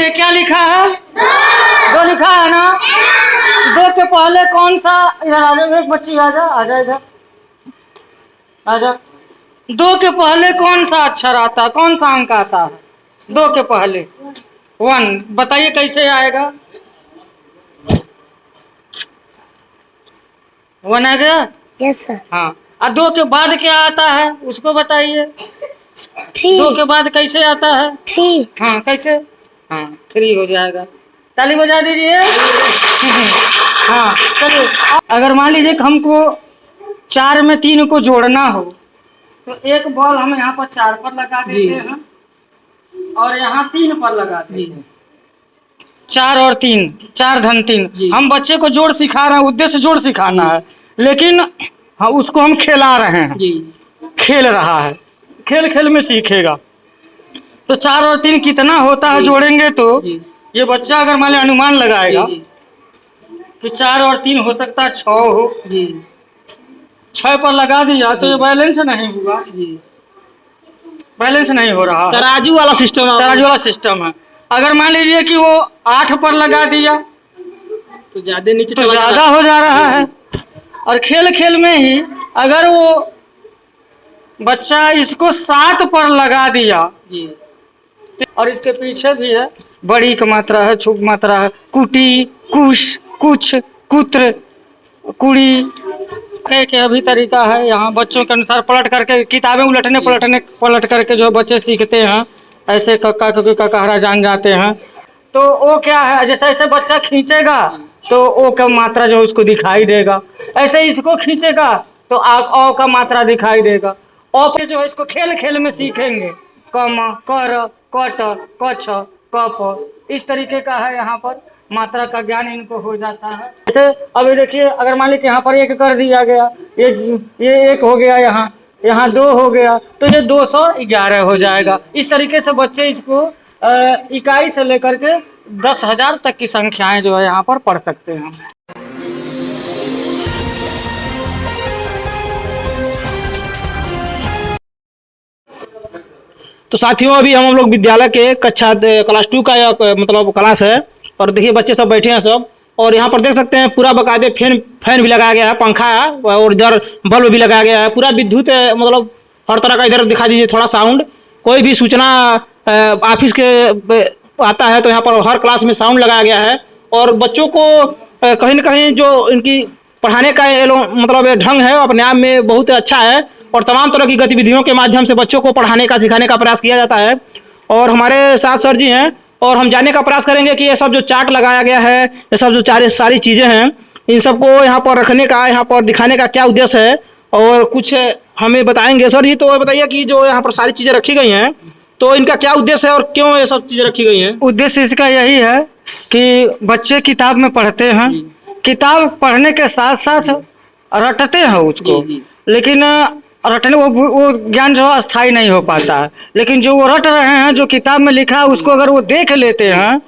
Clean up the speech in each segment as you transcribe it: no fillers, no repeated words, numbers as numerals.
ये क्या लिखा है? दो लिखा है ना। दो के पहले कौन सा, इधर आ जाओ, एक बच्ची आ जा इधर आ जा। दो के पहले कौन सा अक्षर आता है, कौन सा अंक आता है? दो के पहले 1, बताइए कैसे आएगा? 1 आ गया? Yes sir. हाँ। और दो के बाद क्या आता है उसको बताइए। 3। दो के बाद कैसे आता है? 3। हाँ कैसे? हाँ 3 हो जाएगा। ताली बजा दीजिए। हाँ चलिए, अगर मान लीजिए कि हमको 4 में 3 को जोड़ना हो तो एक बॉल हम यहाँ पर 4 पर लगा देते हैं और यहाँ 3 पर लगा देते हैं। 4 और 3, 4 धन 3। हम बच्चे को जोड़ सिखा रहे हैं, उद्देश्य जोड़ सिखाना है, लेकिन हाँ उसको हम खिला रहे हैं। खेल रहा है, खेल खेल में सीखेगा। तो 4 और 3 कितना होता है जोड़ेंगे तो ये बच्चा अगर मान लीजिए अनुमान लगाएगा कि 4 और 3 हो सकता है 6 हो। 6 पर लगा दिया तो ये बैलेंस नहीं हुआ, बैलेंस नहीं हो रहा। तराजू वाला सिस्टम, तराजू वाला सिस्टम है। अगर मान लीजिए कि वो 8 पर लगा दिया तो ज्यादा नीचे तो ज्यादा हो जा रहा है। और खेल खेल में ही अगर वो बच्चा इसको 7 पर लगा दिया और इसके पीछे भी है, बड़ी की मात्रा है, छुप मात्रा है, कुटी, कुश, कुछ, कुत्र, कुड़ी के अभी तरीका है। यहाँ बच्चों के अनुसार पलट करके किताबें पलट करके जो बच्चे सीखते हैं, ऐसे कक्का क्योंकि ककहरा जान जाते हैं। तो वो क्या है, जैसे ऐसे बच्चा खींचेगा तो ओ का मात्रा जो उसको दिखाई देगा, ऐसे इसको खींचेगा तो ओ का मात्रा दिखाई देगा। ओ पे जो है इसको खेल खेल में सीखेंगे, कम, कर, कट, कछ, कप, इस तरीके का है। यहाँ पर मात्रा का ज्ञान इनको हो जाता है। जैसे अभी देखिए, अगर मान लीजिए यहाँ पर 1 कर दिया गया, ये 1 हो गया, यहाँ 2 हो गया, तो ये 211 हो जाएगा। इस तरीके से बच्चे इसको इकाई से लेकर के 10,000 तक की संख्याएं जो है यहाँ पर पढ़ सकते हैं। तो साथियों, अभी हम लोग विद्यालय के कक्षा क्लास 2 का मतलब क्लास है, और देखिए बच्चे सब बैठे हैं सब, और यहाँ पर देख सकते हैं पूरा बाकायदे फैन भी लगाया गया है, पंखा है, और इधर बल्ब भी लगाया गया है, पूरा विद्युत मतलब हर तरह का। इधर दिखा दीजिए थोड़ा साउंड, कोई भी सूचना ऑफिस के आता है तो यहाँ पर हर क्लास में साउंड लगाया गया है। और बच्चों को कहीं ना कहीं जो इनकी पढ़ाने का मतलब ढंग है अपने आप में बहुत अच्छा है, और तमाम तरह की गतिविधियों के माध्यम से बच्चों को पढ़ाने का सिखाने का प्रयास किया जाता है। और हमारे साथ सर जी हैं, और हम जानने का प्रयास करेंगे कि ये सब जो चार्ट लगाया गया है, ये सब जो सारी चीज़ें हैं, इन सबको यहाँ पर रखने का, यहाँ पर दिखाने का क्या उद्देश्य है, और कुछ हमें बताएंगे सर जी। तो बताइए कि जो यहाँ पर सारी चीज़ें रखी गई हैं, तो इनका क्या उद्देश्य है और क्यों ये सब चीज़ें रखी गई हैं? उद्देश्य इसका यही है कि बच्चे किताब में पढ़ते हैं, किताब पढ़ने के साथ साथ रटते हैं उसको, लेकिन रटने वो ज्ञान जो है स्थायी नहीं हो पाता है। लेकिन जो वो रट रहे हैं, जो किताब में लिखा है, उसको अगर वो देख लेते हैं,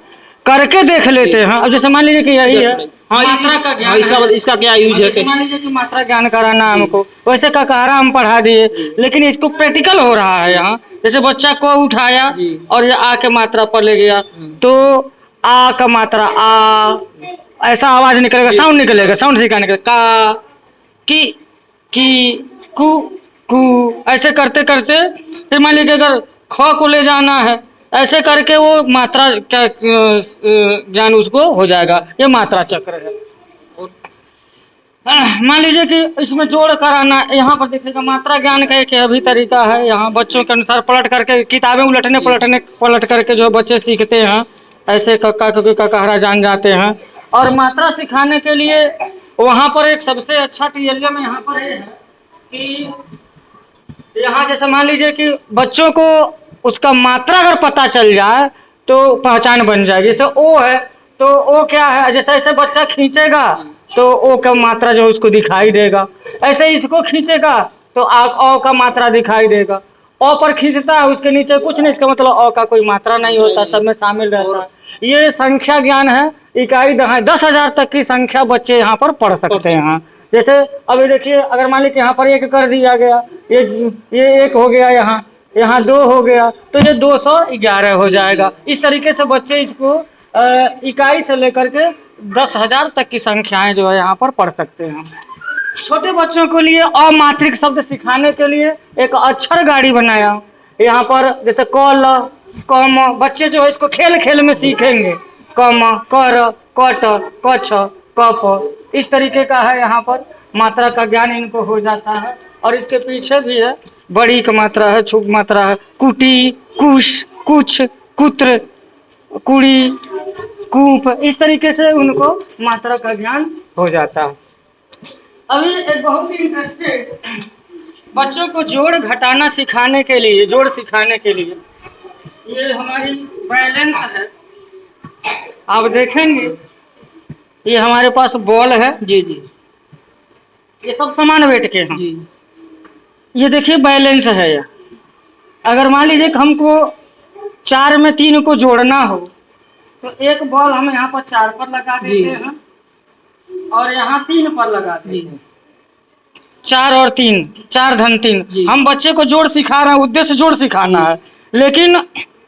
करके देख लेते हैं। अब जैसे मान लीजिए कि यही है मात्रा का ज्ञान, इसका क्या यूज है? मान लीजिए कि मात्रा ज्ञान कराना हमको, वैसे ककहरा हम पढ़ा दिए, लेकिन इसको प्रैक्टिकल हो रहा है यहाँ। जैसे बच्चा को उठाया और ये आ के मात्रा पर ले गया, तो आ का मात्रा आ, ऐसा आवाज निकलेगा, साउंड निकलेगा, साउंड से क्या निकलेगा, का, की, कु, ऐसे करते करते फिर मान लीजिए अगर ख को ले जाना है, ऐसे करके वो मात्रा क्या ज्ञान उसको हो जाएगा। ये मात्रा चक्र है। मान लीजिए कि इसमें जोड़ कराना, यहाँ पर देखिएगा मात्रा ज्ञान का एक अभी तरीका है। यहाँ बच्चों के अनुसार पलट करके किताबें पलट करके जो बच्चे सीखते हैं, ऐसे कक्का क्योंकि ककहरा जान जाते हैं। और मात्रा सिखाने के लिए वहाँ पर एक सबसे अच्छा TLM यहाँ पर है कि यहाँ जैसे मान लीजिए कि बच्चों को उसका मात्रा अगर पता चल जाए तो पहचान बन जाएगी। जैसे ओ है तो ओ क्या है, जैसे ऐसे बच्चा खींचेगा तो ओ का मात्रा जो उसको दिखाई देगा, ऐसे इसको खींचेगा तो ओ का मात्रा दिखाई देगा। ओ पर खींचता है, उसके नीचे कुछ नहीं, इसका मतलब ओ का कोई मात्रा नहीं होता, सब में शामिल रहता है। ये संख्या ज्ञान है, इकाई 10,000 तक की संख्या बच्चे यहाँ पर पढ़ सकते हैं। जैसे अभी देखिए, अगर मान लीजिए यहाँ पर 1 कर दिया गया, ये 1 हो गया, यहाँ 2 हो गया, तो ये 211 हो जाएगा। इस तरीके से बच्चे इसको इकाई से लेकर के 10,000 तक की संख्याएं जो है यहाँ पर पढ़ सकते हैं। छोटे बच्चों के लिए अमात्रिक शब्द सिखाने के लिए एक अक्षर गाड़ी बनाया यहाँ पर, जैसे क ल कम, बच्चे जो है इसको खेल खेल में सीखेंगे। कम, कर, कट, कछ, कफ, इस तरीके का है यहाँ पर मात्रा का ज्ञान इनको हो जाता है। और इसके पीछे भी है बड़ी की मात्रा है, छुप मात्रा है, कुटी, कुश, कुछ, कुत्र, कुड़ी, कूप, इस तरीके से उनको मात्रा का ज्ञान हो जाता है। अभी एक बहुत ही इंटरेस्टेड बच्चों को जोड़ घटाना सिखाने के लिए, जोड़ सिखाने के लिए ये हमारी बैलेंस है। आप देखेंगे ये हमारे पास बॉल है जी जी, ये सब समान वेट के हैं जी ये देखिए बैलेंस है ये। अगर मान लीजिए कि हमको 4 में 3 को जोड़ना हो तो एक बॉल हम यहाँ पर 4 पर लगा देते हैं और यहाँ 3 पर लगा देते हैं। 4 और 3, 4 धन 3। हम बच्चे को जोड़ सिखा रहे हैं, उद्देश्य जोड़ सिखाना है, लेकिन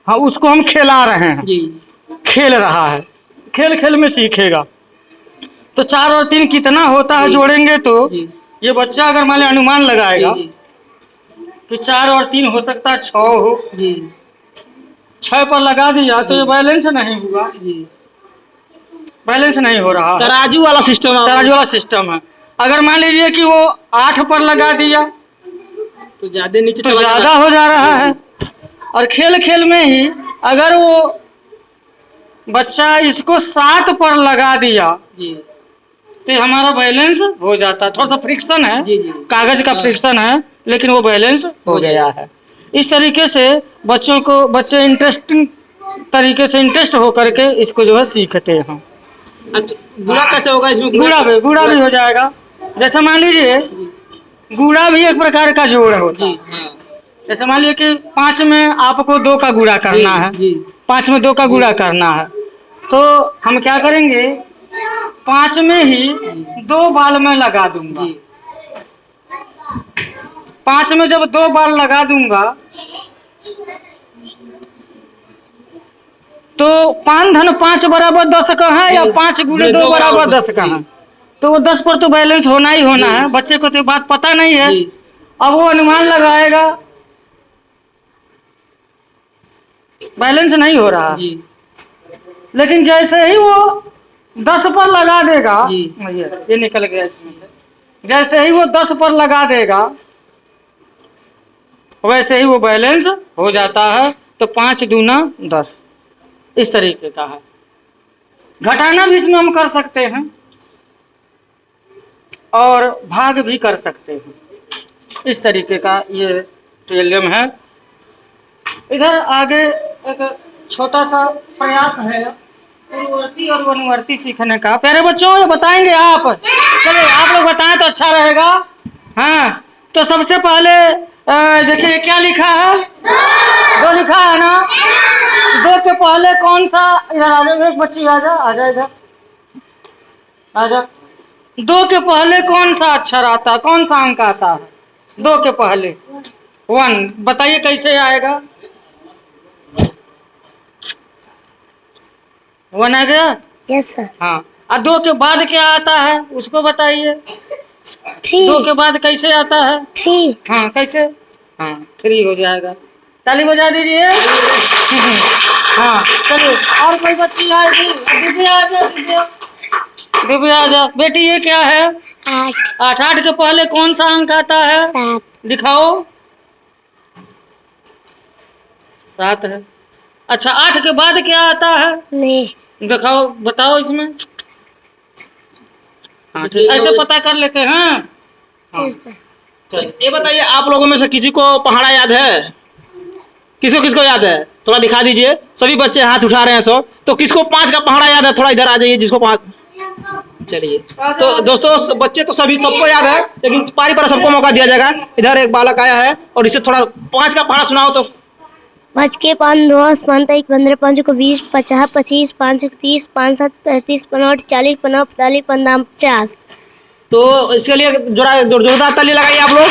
हाँ उसको हम खेला रहे हैं जी, खेल रहा है, खेल खेल में सीखेगा। तो 4 और 3 कितना होता है जोड़ेंगे तो ये बच्चा अगर मान लीजिए अनुमान लगाएगा कि 4 और 3 हो सकता है 6 हो, 6 पर लगा दिया तो ये बैलेंस नहीं हुआ, बैलेंस नहीं हो रहा। तराजू वाला सिस्टम, तराजू वाला सिस्टम है। अगर मान लीजिए कि वो 8 पर लगा दिया तो ज्यादा नीचे तो ज्यादा हो जा रहा है। और खेल खेल में ही अगर वो बच्चा इसको 7 पर लगा दिया तो हमारा बैलेंस हो जाता है। थोड़ा सा फ्रिक्शन है, कागज का फ्रिक्शन है, लेकिन वो बैलेंस हो गया है। इस तरीके से बच्चे इंटरेस्टिंग तरीके से इंटरेस्ट हो करके इसको जो है सीखते हैं। गुणा कैसे होगा इसमें? गुणा भी हो जाएगा। जैसे मान लीजिए गुणा भी एक प्रकार का जोड़ होता है। जैसे मान लीजिए कि 5 में आपको 2 का गुणा करना है, 5 में 2 का गुणा करना है, तो हम क्या करेंगे 5 में ही 2 बाल में लगा दूंगा। 5 में जब 2 बाल लगा दूंगा तो 5 धन 5 बराबर 10 का है या 5 गुणे 2 बराबर 10 का है, तो वो 10 पर तो बैलेंस होना ही होना है। बच्चे को तो बात पता नहीं है, अब वो अनुमान लगाएगा, बैलेंस नहीं हो रहा। लेकिन जैसे ही वो 10 पर लगा देगा, ये निकल गया इसमें से, जैसे ही वो 10 पर लगा देगा वैसे ही वो बैलेंस हो जाता है। तो 5 दूना 10, इस तरीके का है। घटाना भी इसमें हम कर सकते हैं और भाग भी कर सकते हैं। इस तरीके का ये टेलियम है। इधर आगे एक छोटा सा प्रयास है पूर्ववर्ती और वनवर्ती सीखने का। प्यारे बच्चों ये बताएंगे आप, चलिए आप लोग बताएं तो अच्छा रहेगा। हाँ, तो सबसे पहले देखिए क्या लिखा है, 2 लिखा है ना। 2 के पहले कौन सा, इधर आ जाओ एक बच्ची, आ जा इधर आ जा। 2 के पहले कौन सा अक्षर आता है, कौन सा अंक आता है 2 के पहले? 1। बताइए कैसे आएगा? 1 आ गया? Yes sir. हाँ, और 2 के बाद क्या आता है उसको बताइए। 3। 2 के बाद कैसे आता है? 3। हाँ कैसे? हाँ 3 हो जाएगा। ताली बजा दीजिए। हाँ चलिए, और कोई बच्ची आएगी? दिव्या आ जा, दिव्या आ जा। बेटी ये क्या है? 8। 8 के पहले कौन सा अंक आता है? 7। दिखाओ। 7 है। अच्छा 8 के बाद क्या आता है? नहीं। दिखाओ, बताओ इसमें। हाँ ठीक, ऐसे पता कर लेते हैं। हाँ। तो ये बताइए आप लोगों में से किसी को पहाड़ा याद है? किसको याद है? थोड़ा दिखा दीजिए। सभी बच्चे हाथ उठा रहे हैं सब। तो किसको 5 का पहाड़ा याद है? थोड़ा इधर आ जाइए जिसको 5। चलिए, तो दोस्तों बच्चे तो सभी सबको याद है, लेकिन पारी पर सबको मौका दिया जाएगा। इधर एक बालक आया है और इसे थोड़ा 5 का पहाड़ा सुनाओ तो। 5 के 5 10 5 1 15 5 को 20 50 25 5 30 5 7 35 55 40 50 45 50 50। तो इसके लिए जोरदार ताली लगाइए आप लोग।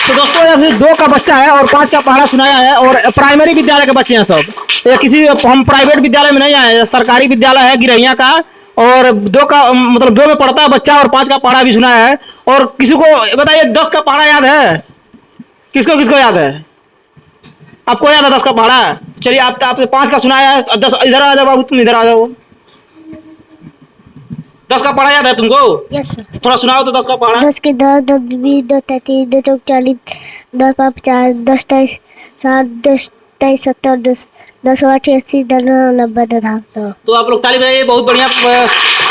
तो दोस्तों अभी 2 का बच्चा है और 5 का पढ़ा सुनाया है और प्राइमरी विद्यालय के बच्चे हैं सब। ये किसी हम प्राइवेट विद्यालय में नहीं आए, सरकारी विद्यालय है गिरैया का। और 2 का मतलब 2 में पढ़ता है बच्चा और 5 का पढ़ा भी सुनाया है। और किसी को बताइए 10 का पढ़ा याद है? किसको किसको याद है? आपको याद है 10 का पढ़ा? चलिए आपने 5 का सुनाया है। 10 इधर आ जाओ बाबू, तुम इधर आ जाओ। 10 का पढ़ा याद है तुमको? Yes sir. थोड़ा सुनाओ तो 10 का पढ़ा। 10 के 10, 10 20, 10 30, 10 चौक 40, 10 पाँच 50, 10 23 60, 10 23 70, 10 10 8 80, 10 90, 10 100। तो आप लोग ताली बजाइए, बहुत बढ़िया।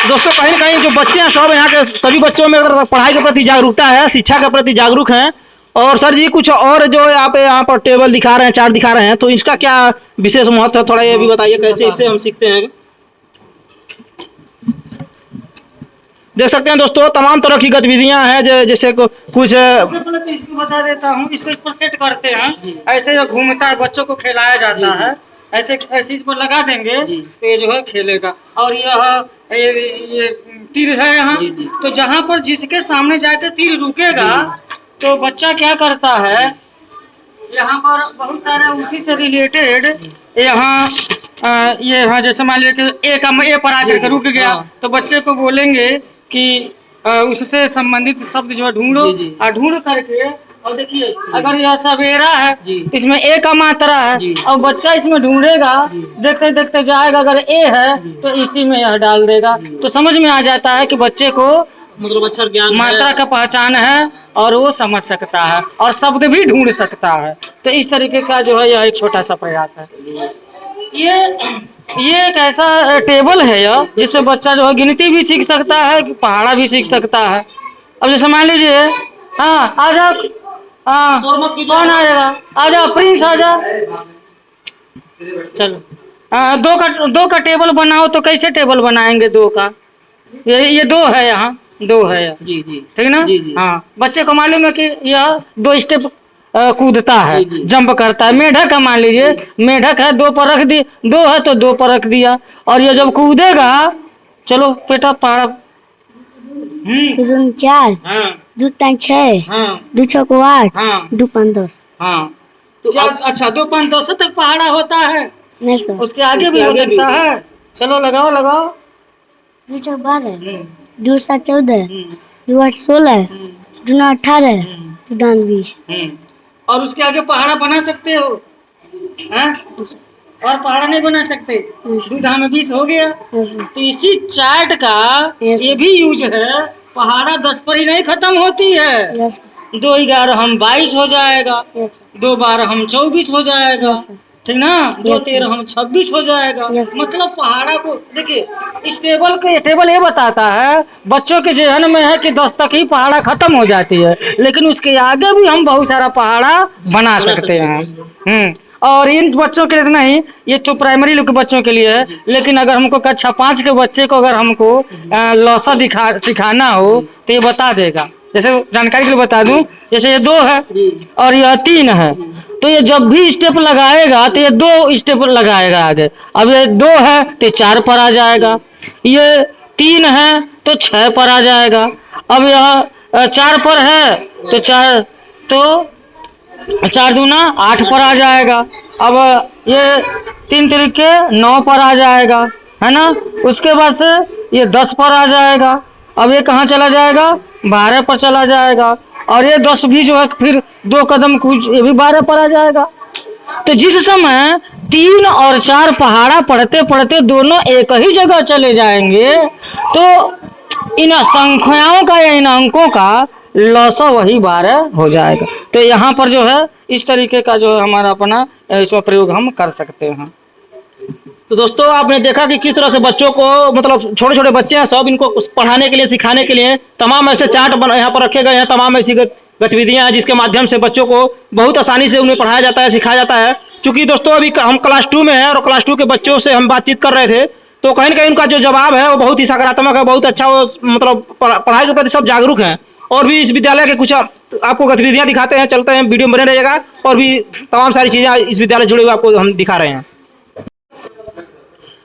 दोस्तों कहीं न कहीं जो बच्चे हैं सब यहाँ के सभी बच्चों में पढ़ाई के प्रति जागरूकता है, शिक्षा के प्रति जागरूक हैं। और सर जी कुछ और जो आप यहाँ पर टेबल दिखा रहे हैं, चार्ट दिखा रहे हैं, तो इसका क्या विशेष महत्व है? थोड़ा ये भी बताइए कैसे इससे हम सीखते हैं। देख सकते हैं दोस्तों तमाम तरह की गतिविधियां हैं जैसे कुछ सबसे पहले तो इसको बता देता हूँ, इसको इस पर सेट करते हैं, ऐसे ये घूमता है, बच्चों को खिलाया जाता है, ऐसे ऐसे इस पर लगा देंगे तो ये जो है खेलेगा। और ये तीर है यहाँ, तो जहाँ पर जिसके सामने जाके तीर रुकेगा तो बच्चा क्या करता है, यहाँ पर बहुत सारे उसी से रिलेटेड यहाँ ये यहाँ जैसे मान लीजिए कि ए पर आकर के रुक गया तो बच्चे को बोलेंगे कि उससे संबंधित शब्द जो है ढूंढो, और ढूंढ करके और देखिए अगर यह सवेरा है इसमें ए का मात्रा है और बच्चा इसमें ढूंढेगा, देखते देखते जाएगा, अगर ए है तो इसी में यह डाल देगा, तो समझ में आ जाता है कि बच्चे को मतलब अक्षर ज्ञान मात्रा का पहचान है और वो समझ सकता है और शब्द भी ढूंढ सकता है। तो इस तरीके का जो है यह एक छोटा सा प्रयास है। ये एक ऐसा टेबल है यह जिससे बच्चा जो है गिनती भी सीख सकता है, पहाड़ा भी सीख सकता है। अब जैसे मान लीजिए, हाँ आ जाओ, हाँ कौन आ जाएगा, आ जाओ प्रिंस आ जाओ, चलो। हाँ 2 का टेबल बनाओ, तो कैसे टेबल बनाएंगे 2 का? ये 2 है, यहाँ 2 है जी जी, ठीक ना? हाँ बच्चे को मालूम है कि यह 2 स्टेप कूदता है, जंप करता है। मेढक है, मान लीजिए मेढक है, 2 पर रख दी, 2 है तो 2 पर रख दिया, और ये जब कूदेगा, चलो बेटा पहाड़ा 4, 2 3 6, 2 6 8, 2 5 10। हाँ तो अच्छा 2 5 10 तक पहाड़ा होता है, नहीं सर, उसके आगे भी हो सकता है। चलो लगाओ लगाओ। 2 6 12, 2 7 14, 2 8 16, 2 9 18, 2 10 20। और उसके आगे पहाड़ा बना सकते हो, हैं? और पहाड़ा नहीं बना सकते, 2 में 20 हो गया। तो इसी चार्ट का ये भी यूज है, पहाड़ा 10 पर ही नहीं खत्म होती है। 2 11 हम 22 हो जाएगा, 2 12 हम 24 हो जाएगा, ठीक ना? 2 13 हम 26 हो जाएगा। मतलब पहाड़ा को देखिए, इस टेबल ये बताता है बच्चों के जहन में है कि 10 तक ही पहाड़ा खत्म हो जाती है, लेकिन उसके आगे भी हम बहुत सारा पहाड़ा बना सकते हैं। और इन बच्चों के लिए नहीं, ये तो प्राइमरी के बच्चों के लिए है, लेकिन अगर हमको कक्षा 5 के बच्चे को अगर हमको लौसा सिखाना हो तो ये बता देगा। जैसे जानकारी के लिए बता दूं, जैसे ये 2 है और यह 3 है, तो ये जब भी स्टेप लगाएगा तो ये 2 स्टेप लगाएगा आगे। अब ये 2 है तो 4 पर आ जाएगा, ये 3 है तो 6 पर आ जाएगा, अब यह 4 पर है तो 4 दूना 8 पर आ जाएगा, अब ये 3 तरीके 9 पर आ जाएगा, है ना? उसके बाद से ये 10 पर आ जाएगा, अब ये कहाँ चला जाएगा? 12 पर चला जाएगा, और ये 10 भी जो है फिर 2 कदम कुछ ये भी 12 पर आ जाएगा। तो जिस समय 3 और 4 पहाड़ा पढ़ते पढ़ते दोनों एक ही जगह चले जाएंगे तो इन संख्याओं का या इन अंकों का लौसा वही 12 हो जाएगा। तो यहाँ पर जो है इस तरीके का जो है हमारा अपना इसमें प्रयोग हम कर सकते हैं। तो दोस्तों आपने देखा कि किस तरह से बच्चों को मतलब छोटे छोटे बच्चे हैं सब, इनको पढ़ाने के लिए सिखाने के लिए तमाम ऐसे चार्ट यहाँ पर रखे गए हैं, तमाम ऐसी गतिविधियां हैं जिसके माध्यम से बच्चों को बहुत आसानी से उन्हें पढ़ाया जाता है, सिखाया जाता है। क्योंकि दोस्तों अभी हम क्लास 2 में हैं और क्लास 2 के बच्चों से हम बातचीत कर रहे थे, तो कहीं ना कहीं उनका जो जवाब है वो बहुत ही सकारात्मक है, बहुत अच्छा, वो मतलब पढ़ाई के प्रति सब जागरूक हैं। और भी इस विद्यालय के कुछ आपको गतिविधियां दिखाते हैं, चलते हैं, वीडियो में बने रहिएगा, और भी तमाम सारी चीज़ें इस विद्यालय जुड़े हुए आपको हम दिखा रहे हैं।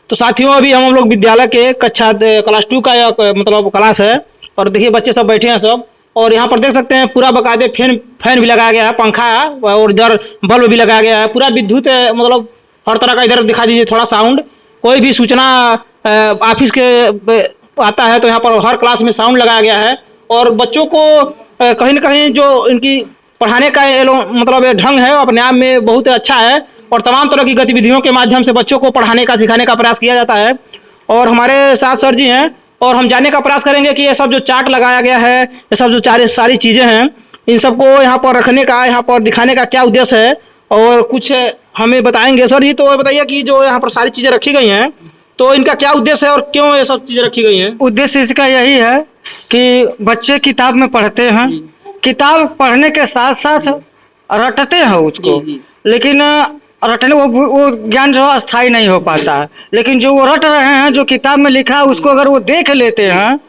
तो साथियों अभी हम लोग विद्यालय के कक्षा क्लास 2 का मतलब क्लास है, और देखिए बच्चे सब बैठे हैं सब, और यहाँ पर देख सकते हैं पूरा बकायदे फैन फैन भी लगाया गया है, पंखा है और इधर बल्ब भी लगाया गया है। पूरा विद्युत मतलब हर तरह का इधर दिखा दीजिए थोड़ा साउंड। कोई भी सूचना ऑफिस के आता है तो यहाँ पर हर क्लास में साउंड लगाया गया है। और बच्चों को कहीं ना कहीं जो इनकी पढ़ाने का ये मतलब ये ढंग है अपने आप में बहुत अच्छा है। और तमाम तरह की गतिविधियों के माध्यम से बच्चों को पढ़ाने का सिखाने का प्रयास किया जाता है। और हमारे साथ सर जी हैं और हम जानने का प्रयास करेंगे कि ये सब जो चार्ट लगाया गया है, ये सब जो सारी चीज़ें हैं, इन सबको यहाँ पर रखने का, यहाँ पर दिखाने का क्या उद्देश्य है और कुछ हमें बताएंगे सर जी। तो बताइए कि जो यहाँ पर सारी चीज़ें रखी गई हैं तो इनका क्या उद्देश्य है और क्यों ये सब चीज़ें रखी गई हैं? उद्देश्य इसका यही है कि बच्चे किताब में पढ़ते हैं, किताब पढ़ने के साथ साथ रटते हैं उसको, लेकिन रटने वो ज्ञान जो है स्थायी नहीं हो पाता है। लेकिन जो वो रट रहे हैं, जो किताब में लिखा है उसको अगर वो देख लेते हैं,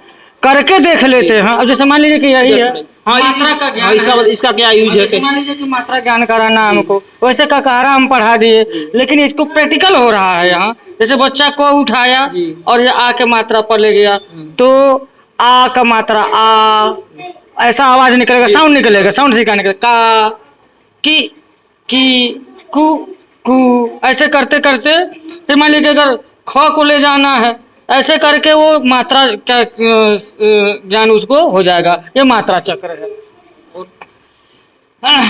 करके देख लेते हैं। अब जैसे मान लीजिए कि यही है मात्रा का ज्ञान, इसका क्या यूज है? मान लीजिए कि मात्रा ज्ञान कराना हमको, वैसे ककारा हम पढ़ा दिए, लेकिन इसको प्रैक्टिकल हो रहा है यहाँ। जैसे बच्चा को उठाया और ये आ के मात्रा पर ले गया तो आ का मात्रा आ, ऐसा आवाज निकलेगा, साउंड निकलेगा, साउंड सिखा निकलेगा, का, की, कु, ऐसे करते करते फिर मान लीजिए अगर ख को ले जाना है, ऐसे करके वो मात्रा क्या ज्ञान उसको हो जाएगा। ये मात्रा चक्र है।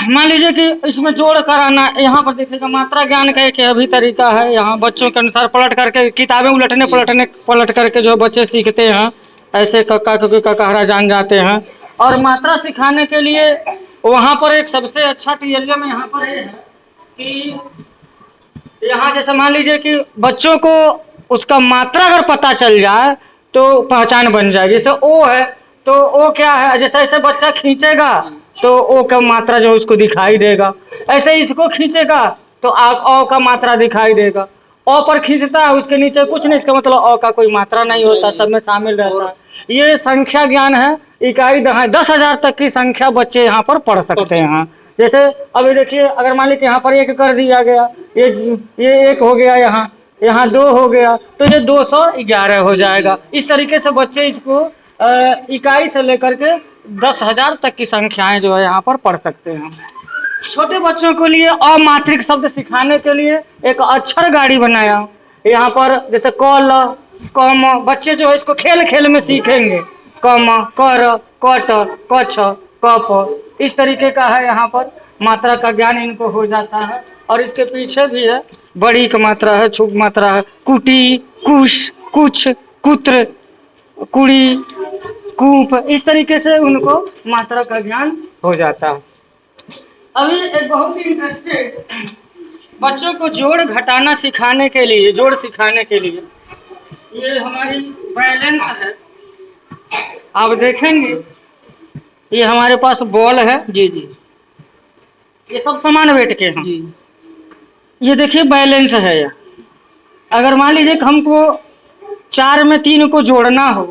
मान लीजिए कि इसमें जोड़ कराना, यहाँ पर देखिएगा मात्रा ज्ञान का एक अभी तरीका है। यहाँ बच्चों के अनुसार पलट करके किताबें पलट करके जो बच्चे सीखते हैं, ऐसे कक्का क्योंकि ककहरा जान जाते हैं। और मात्रा सिखाने के लिए वहाँ पर एक सबसे अच्छा TLM यहाँ पर है कि यहाँ जैसे मान लीजिए कि बच्चों को उसका मात्रा अगर पता चल जाए तो पहचान बन जाएगी। जैसे ओ है तो ओ क्या है, जैसे ऐसे बच्चा खींचेगा तो ओ का मात्रा जो उसको दिखाई देगा, ऐसे इसको खींचेगा तो ओ का मात्रा दिखाई देगा। ओ पर खींचता है उसके नीचे कुछ नहीं, इसका मतलब ओ का कोई मात्रा नहीं होता, सब में शामिल रहता है। ये संख्या ज्ञान है, इकाई दहाई 10,000 तक की संख्या बच्चे यहाँ पर पढ़ सकते हैं। जैसे अभी देखिए अगर मान लीजिए यहाँ पर 1 कर दिया गया, ये 1 हो गया, यहाँ 2 हो गया, तो ये 211 हो जाएगा। इस तरीके से बच्चे इसको इकाई से लेकर के 10,000 तक की संख्याएं जो है यहाँ पर पढ़ सकते हैं। छोटे बच्चों के लिए अमात्रिक शब्द सिखाने के लिए एक अक्षर गाड़ी बनाया यहाँ पर। जैसे क ल क म, बच्चे जो है इसको खेल खेल में सीखेंगे। क म, कर, कट, कछ, कप, इस तरीके का है। यहाँ पर मात्रा का ज्ञान इनको हो जाता है। और इसके पीछे भी है, बड़ी की मात्रा है, छुप मात्रा है, कुटी, कुश, कुछ, कुत्र, कुड़ी, कूप, इस तरीके से उनको मात्रा का ज्ञान हो जाता है। अभी एक बहुत ही इंटरेस्टेड बच्चों को जोड़ घटाना सिखाने के लिए, जोड़ सिखाने के लिए ये हमारी बैलेंस है। आप देखेंगे ये हमारे पास बॉल है, जी, ये सब समान वेट के हैं। जी, ये देखिए बैलेंस है। ये अगर मान लीजिए कि हमको 4 में 3 को जोड़ना हो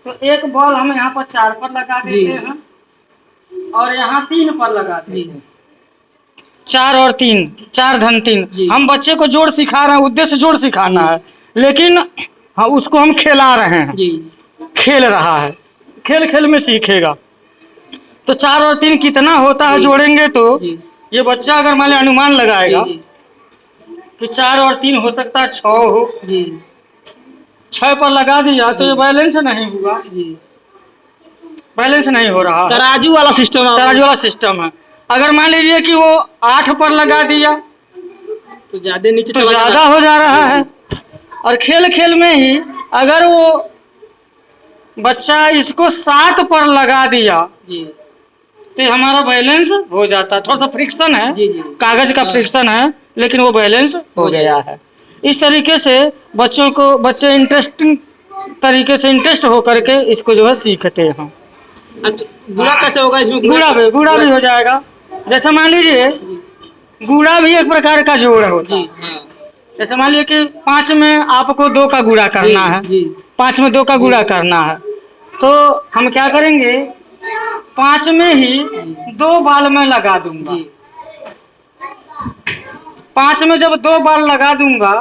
तो एक बॉल हम यहाँ पर 4 पर लगा देते हैं और यहाँ 3 पर लगा देते हैं। 4 और 3, 4 धन 3। हम बच्चे को जोड़ सिखा रहे हैं, उद्देश्य जोड़ सिखाना है, लेकिन हाँ उसको हम खेला रहे हैं, खेल रहा है, खेल खेल में सीखेगा। तो 4 और 3 कितना होता है जोड़ेंगे तो ये बच्चा अगर मान लीजिए अनुमान लगाएगा कि 4 और 3 हो सकता है 6 हो, 6 पर लगा दिया तो ये बैलेंस नहीं हुआ, बैलेंस नहीं हो रहा। तराजू वाला सिस्टम है। अगर मान लीजिए कि वो 8 पर लगा दिया तो ज्यादा नीचे तो ज्यादा हो जा रहा है। और खेल खेल में ही अगर वो बच्चा इसको 7 पर लगा दिया तो हमारा बैलेंस हो जाता है। थोड़ा सा फ्रिक्शन है, कागज का फ्रिक्शन है, लेकिन वो बैलेंस हो गया है। इस तरीके से बच्चे इंटरेस्टिंग तरीके से इंटरेस्ट हो करके इसको जो है सीखते हैं। गुणा कैसे होगा इसमें? गुणा भी हो जाएगा। जैसे मान लीजिए गुणा भी एक प्रकार का जोड़ होता है। जैसे मान लीजिए कि 5 में आपको 2 का गुणा करना है, 5 में 2 का गुणा करना है, तो हम क्या करेंगे 5 में ही 2 बाल में लगा दूंगा। 5 में जब 2 बाल लगा दूंगा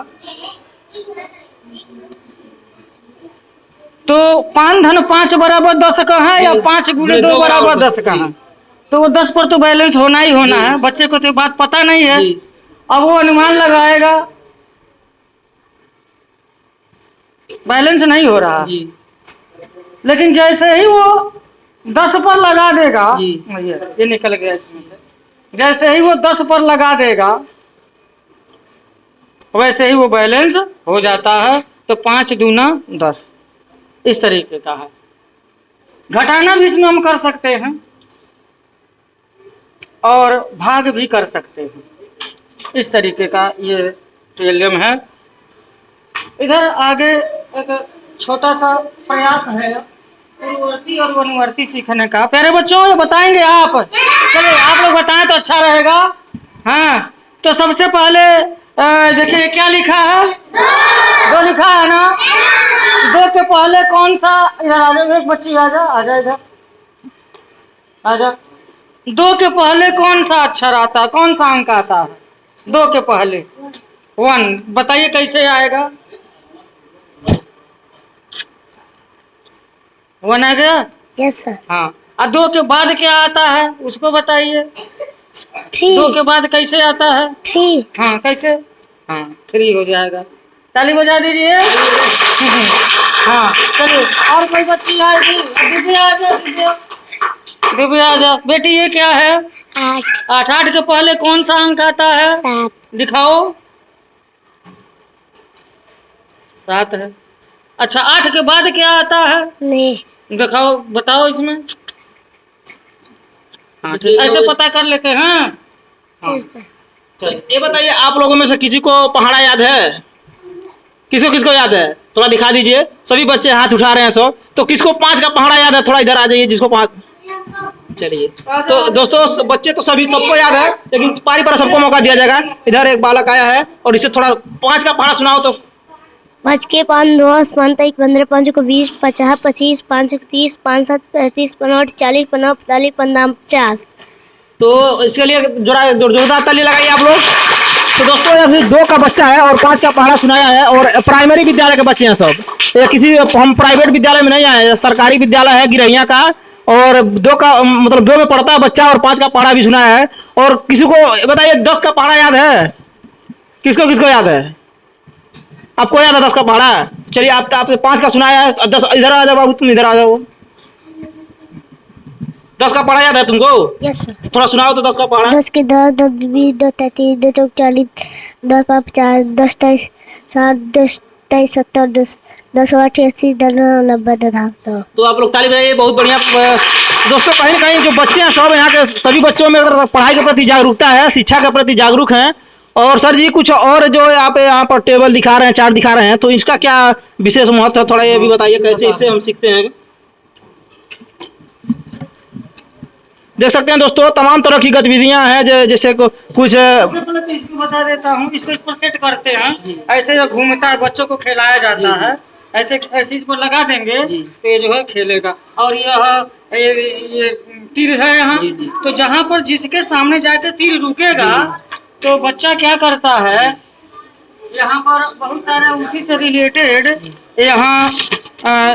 तो 5 धन 5 बराबर 10 का है या 5 गुणे 2 बराबर 10 का है, तो वो 10 पर तो बैलेंस होना ही होना है। बच्चे को तो बात पता नहीं है, अब वो अनुमान लगाएगा, बैलेंस नहीं हो रहा। लेकिन जैसे ही वो 10 पर लगा देगा, ये निकल गया इसमें से, जैसे ही वो 10 पर लगा देगा वैसे ही वो बैलेंस हो जाता है। तो 5 दूना 10 इस तरीके का है। घटाना भी इसमें हम कर सकते हैं और भाग भी कर सकते हैं। इस तरीके का ये टेलियम है। इधर आगे एक छोटा सा प्रयास है पूर्ववर्ती और वनवर्ती सीखने का। प्यारे बच्चों, ये बताएंगे आप? चलिए आप लोग बताएं तो अच्छा रहेगा। हाँ, तो सबसे पहले देखिए क्या लिखा है, 2 लिखा है ना। 2 के पहले कौन सा, इधर आ जाओ, एक बच्ची आ जा, इधर आ जा। 2 के पहले कौन सा अक्षर आता है, कौन सा अंक आता है 2 के पहले? 1। बताइए कैसे आएगा? 1 आ गया? Yes sir. हाँ, और 2 के बाद क्या आता है उसको बताइए। 3। 2 के बाद कैसे आता है? 3। हाँ, कैसे? हाँ, 3 हो जाएगा। ताली बजा दीजिए। हाँ, चलिए और कोई बच्ची आएगी? दिव्या आ जाओ, दिव्या आ जाओ। बेटी ये क्या है? 8। 8 के पहले कौन सा अंक आता है? 7। दिखाओ। 7 है। अच्छा, 8 के बाद क्या आता है? नहीं। दिखाओ, बताओ इसमें। हाँ, ठीक, ऐसे पता कर लेते हैं। हाँ। ये बताइए, आप लोगों में से किसी को पहाड़ा याद है? किसको किसको याद है? थोड़ा दिखा दीजिए। सभी बच्चे हाथ उठा रहे हैं सब। तो किसको 5 का पहाड़ा याद है? थोड़ा इधर आ जाइए जिसको 5। चलिए, तो दोस्तों बच्चे तो सभी सबको याद है, लेकिन पारी पर सबको मौका दिया जाएगा। इधर एक बालक आया है और इसे थोड़ा 5 का पहाड़ा सुनाओ तो। 5 के 5 10 5 1 15 5 को 20 50 25 5 30 5 7 35 55 40 50 45 50। तो इसके लिए जोरदार ताली लगाइए आप लोग। तो दोस्तों अभी 2 का बच्चा है और 5 का पहाड़ा सुनाया है, और प्राइमरी विद्यालय के बच्चे हैं सब। ये किसी हम प्राइवेट विद्यालय में नहीं आए, सरकारी विद्यालय है गिरैया का। और 2 का मतलब 2 में पढ़ता है बच्चा, और 5 का पहाड़ा भी सुनाया है। और किसी को बताइए 10 का पहाड़ा याद है? किसको किसको याद है? आपको याद है 10 का पहाड़ा? चलिए, आपने 5 का सुनाया है। 10 इधर आ जाओ बाबू, तुम इधर आ जाओ। 10 का पहाड़ा याद है तुमको? Yes sir. थोड़ा सुनाओ तो 10 का पहाड़ा। 10 के 10 10 20 2 33 2 चौक 40 10 5 50 10 23 7 10 23 70 10 10 8 80 90 100। तो आप लोग ताली बजाइए, बहुत बढ़िया। दोस्तों कहीं ना कहीं जो बच्चे हैं सब, यहाँ के सभी बच्चों में पढ़ाई के प्रति जागरूकता है, शिक्षा के प्रति जागरूक हैं। और सर जी कुछ और जो आप यहाँ पर टेबल दिखा रहे हैं, चार्ट दिखा रहे हैं, तो इसका क्या विशेष महत्व है? थोड़ा ये भी बताइए कैसे इससे हम सीखते हैं। देख सकते हैं दोस्तों, तमाम तरह की गतिविधियां हैं, जैसे कुछ सबसे पहले तो इसको बता देता हूँ। इसको इस पर सेट करते हैं, ऐसे जो घूमता है, बच्चों को खिलाया जाता है। ऐसे ऐसे इस पर लगा देंगे तो ये जो है खेलेगा। और ये तीर है यहाँ, तो जहाँ पर जिसके सामने जाके तीर रुकेगा तो बच्चा क्या करता है, यहाँ पर बहुत सारे उसी से रिलेटेड यहाँ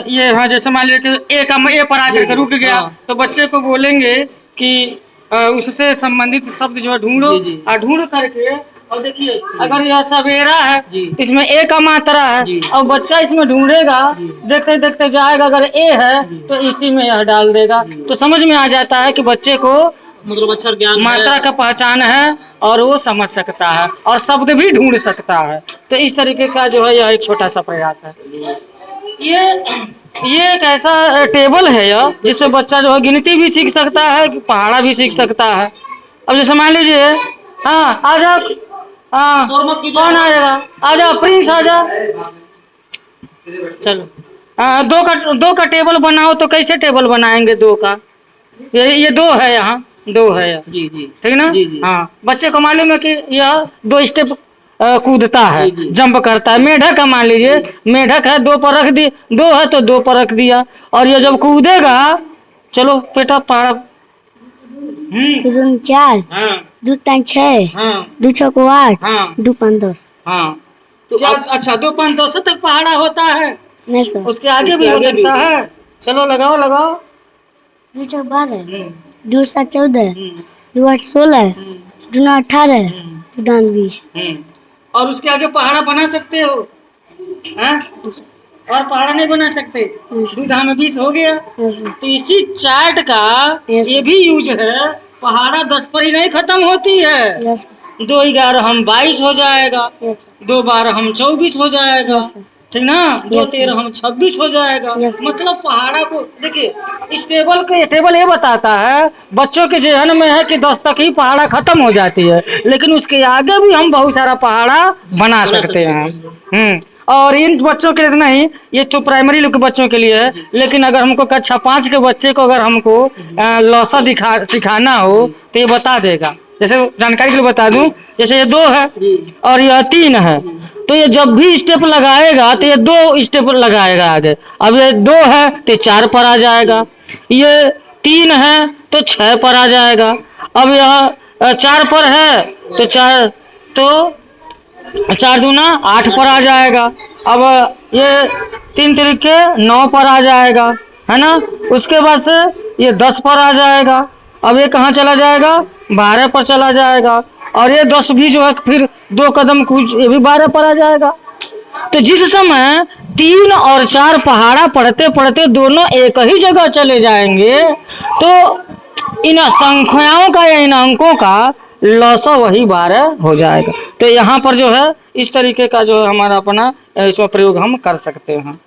ये यहाँ जैसे मान लीजिए कि ए पर आकर के रुक गया, तो बच्चे को बोलेंगे कि उससे संबंधित शब्द जो है ढूंढो। और ढूंढ करके, और देखिए अगर यह सवेरा है, इसमें ए का मात्रा है, और बच्चा इसमें ढूंढेगा, देखते देखते जाएगा, अगर ए है तो इसी में यह डाल देगा। तो समझ में आ जाता है कि बच्चे को मतलब अक्षर ज्ञान, मात्रा का पहचान है, और वो समझ सकता है और शब्द भी ढूंढ सकता है। तो इस तरीके का जो है यह एक छोटा सा प्रयास है। ये एक ऐसा टेबल है यह, जिससे बच्चा जो है गिनती भी सीख सकता है, पहाड़ा भी सीख सकता है। अब जैसे मान लीजिए, हाँ आ जाओ, हाँ कौन आएगा? आ जाओ प्रिंस, आ जाओ। चलो, हाँ 2 का टेबल बनाओ। तो कैसे टेबल बनाएंगे 2 का? ये 2 है, यहाँ 2 है यह, ठीक ना? हाँ, बच्चे को मालूम है कि यह 2 स्टेप कूदता है, जंप करता है। मेढक का मान लीजिए, मेढक है, 2 पर रख दी, 2 है तो 2 पर रख दिया, और ये जब कूदेगा, चलो बेटा पहाड़ा 4 2 3 6 2 6 8 2 5 10। हाँ, तो अच्छा 2 5 10 तक पहाड़ा होता है। नहीं सर। उसके आगे भी हो सकता है। चलो लगाओ लगाओ। 2 चौक 12, 2 7 14, 2 8 16, 2 9 18, 2 दान 20। और उसके आगे पहाड़ा बना सकते हो हैं? और पहाड़ा नहीं बना सकते। 2 धाम 20 हो गया। तो इसी चार्ट का ये भी यूज है। पहाड़ा 10 पर ही नहीं खत्म होती है। 2 11 हम 22 हो जाएगा, 2 12 हम 24 हो जाएगा, ठीक ना, 2 13 हम 26 हो जाएगा। मतलब पहाड़ा को देखिए, इस टेबल को, ये टेबल ये बताता है बच्चों के जहन में है कि 10 तक ही पहाड़ा खत्म हो जाती है, लेकिन उसके आगे भी हम बहुत सारा पहाड़ा बना सकते हैं। और इन बच्चों के लिए नहीं, ये तो प्राइमरी लोग के बच्चों के लिए है, लेकिन अगर हमको कक्षा 5 के बच्चे को अगर हमको लौसा सिखाना हो तो ये बता देगा। जैसे जानकारी के लिए बता दूं, जैसे ये 2 है और यह 3 है, तो ये जब भी स्टेप लगाएगा तो ये 2 स्टेप लगाएगा आगे। अब ये 2 है तो 4 पर आ जाएगा, ये 3 है तो 6 पर आ जाएगा। अब यह 4 पर है तो 4 दूना 8 पर आ जाएगा। अब ये 3 तरीके 9 पर आ जाएगा, है ना। उसके बाद से ये 10 पर आ जाएगा। अब ये कहाँ चला जाएगा? 12 पर चला जाएगा। और ये 10 भी जो है फिर 2 कदम कुछ, ये भी 12 पर आ जाएगा। तो जिस समय 3 और 4 पहाड़ा पढ़ते पढ़ते दोनों एक ही जगह चले जाएंगे, तो इन संख्याओं का या इन अंकों का लौसा वही 12 हो जाएगा। तो यहाँ पर जो है इस तरीके का जो है हमारा अपना इसमें प्रयोग हम कर सकते हैं।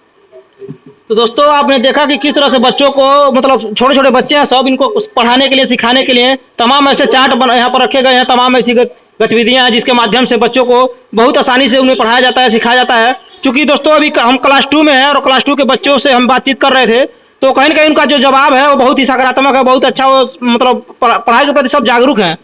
तो दोस्तों आपने देखा कि किस तरह से बच्चों को, मतलब छोटे छोटे बच्चे हैं सब, इनको पढ़ाने के लिए, सिखाने के लिए तमाम ऐसे चार्ट यहाँ पर रखे गए हैं, तमाम ऐसी गतिविधियां हैं जिसके माध्यम से बच्चों को बहुत आसानी से उन्हें पढ़ाया जाता है, सिखाया जाता है। क्योंकि दोस्तों अभी हम क्लास 2 में हैं और क्लास 2 के बच्चों से हम बातचीत कर रहे थे, तो कहीं ना कहीं उनका जो जवाब है वो बहुत ही सकारात्मक है, बहुत अच्छा। वो मतलब पढ़ाई के प्रति सब जागरूक हैं।